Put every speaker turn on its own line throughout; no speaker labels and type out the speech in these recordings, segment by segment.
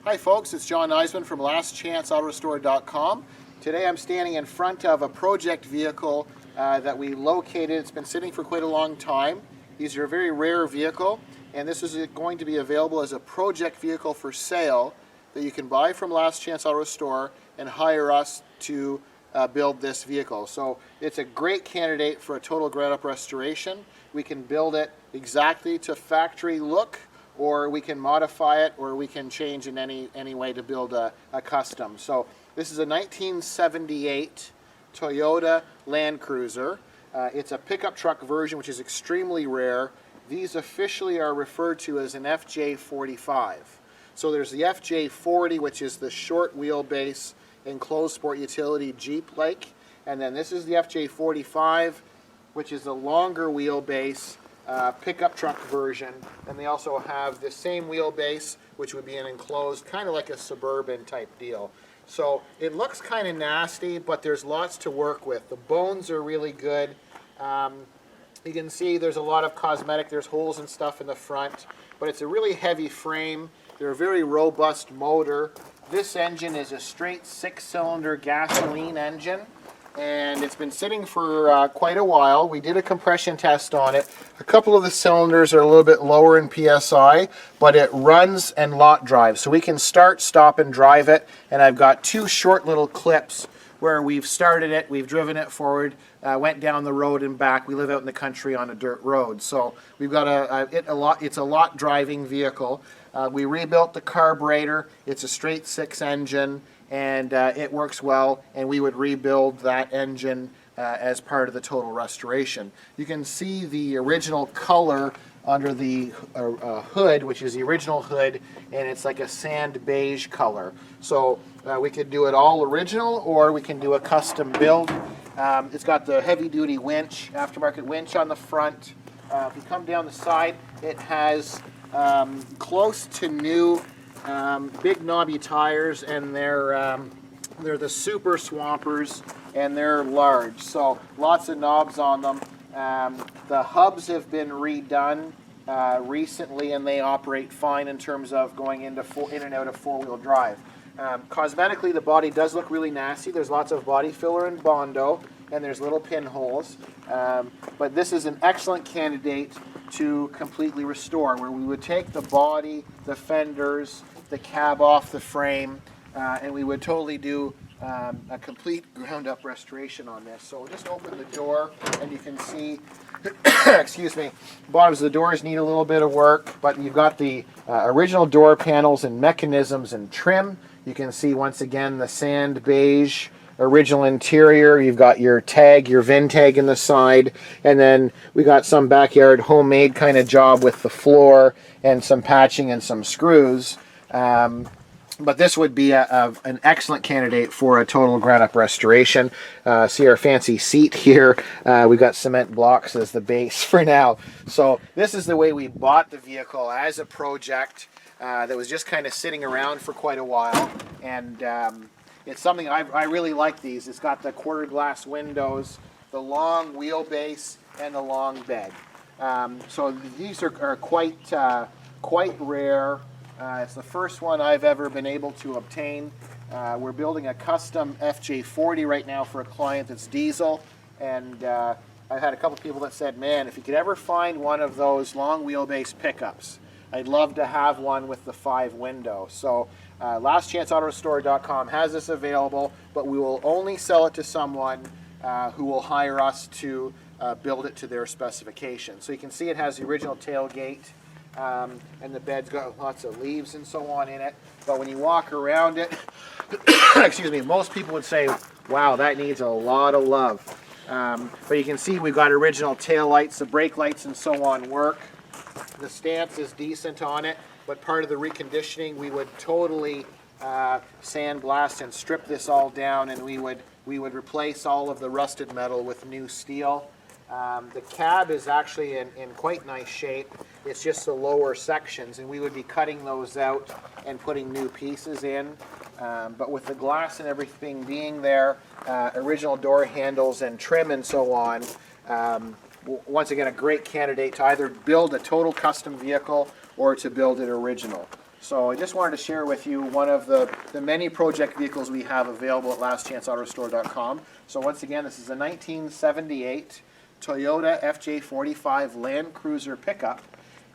Hi folks, it's John Nizman from lastchanceautorestore.com. Today I'm standing in front of a project vehicle that we located. It's been sitting for quite a long time. These are a very rare vehicle, and this is going to be available as a project vehicle for sale that you can buy from Last Chance Auto Store and hire us to build this vehicle. So it's a great candidate for a total ground-up restoration. We can build it exactly to factory look, or we can modify it, or we can change in any way to build a custom. So this is a 1978 Toyota Land Cruiser. It's a pickup truck version, which is extremely rare. These officially are referred to as an FJ45. So there's the FJ40, which is the short wheelbase enclosed sport utility Jeep-like, and then this is the FJ45, which is the longer wheelbase pickup truck version, and they also have the same wheelbase, which would be an enclosed, kind of like a Suburban type deal. So it looks kind of nasty, but there's lots to work with. The bones are really good. You can see there's a lot of cosmetic, there's holes and stuff in the front, but it's a really heavy frame. They're a very robust motor. This engine is a straight 6-cylinder gasoline engine, and it's been sitting for quite a while. We did a compression test on it. A couple of the cylinders are a little bit lower in PSI, but it runs and lot drives. So we can start, stop, and drive it. And I've got two short little clips where we've started it, we've driven it forward, went down the road and back. We live out in the country on a dirt road. So we've got it's a lot driving vehicle. We rebuilt the carburetor. It's a straight 6 engine, and it works well, and we would rebuild that engine as part of the total restoration. You can see the original color under the hood, which is the original hood, and it's like a sand beige color. So we could do it all original, or we can do a custom build. It's got the heavy-duty winch, aftermarket winch on the front. If you come down the side, it has close to new big knobby tires, and they're the Super Swampers, and they're large, so lots of knobs on them. The hubs have been redone recently, and they operate fine in terms of going in and out of four-wheel drive. Cosmetically, the body does look really nasty. There's lots of body filler and Bondo, and there's little pinholes. But this is an excellent candidate to completely restore, where we would take the body, the fenders, the cab off the frame, and we would totally do a complete ground-up restoration on this. So we'll just open the door, and you can see, excuse me, bottoms of the doors need a little bit of work, but you've got the original door panels and mechanisms and trim. You can see once again the sand beige original interior. You've got your tag, your VIN tag in the side, and then we got some backyard homemade kind of job with the floor and some patching and some screws. But this would be an excellent candidate for a total ground-up restoration. See our fancy seat here. We've got cement blocks as the base for now. So this is the way we bought the vehicle, as a project that was just kind of sitting around for quite a while. And it's something I really like these. It's got the quarter glass windows, the long wheelbase, and the long bed. So these are quite rare. It's the first one I've ever been able to obtain. We're building a custom FJ40 right now for a client that's diesel, and I've had a couple people that said, man, if you could ever find one of those long wheelbase pickups, I'd love to have one with the 5 window. So lastchanceautorestore.com has this available, but we will only sell it to someone who will hire us to build it to their specifications. So you can see it has the original tailgate, and the bed's got lots of leaves and so on in it. But when you walk around it, excuse me, most people would say, wow, that needs a lot of love. But you can see we've got original tail lights, the brake lights and so on work. The stance is decent on it, but part of the reconditioning, we would totally sandblast and strip this all down, and we would replace all of the rusted metal with new steel. The cab is actually in quite nice shape. It's just the lower sections, and we would be cutting those out and putting new pieces in. But with the glass and everything being there, original door handles and trim and so on, once again, a great candidate to either build a total custom vehicle or to build it original. So I just wanted to share with you one of the many project vehicles we have available at lastchanceautorestore.com. So once again, this is a 1978 Toyota FJ45 Land Cruiser pickup.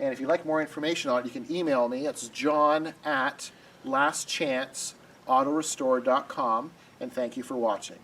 And if you'd like more information on it, you can email me. It's john@lastchanceautorestore.com. And thank you for watching.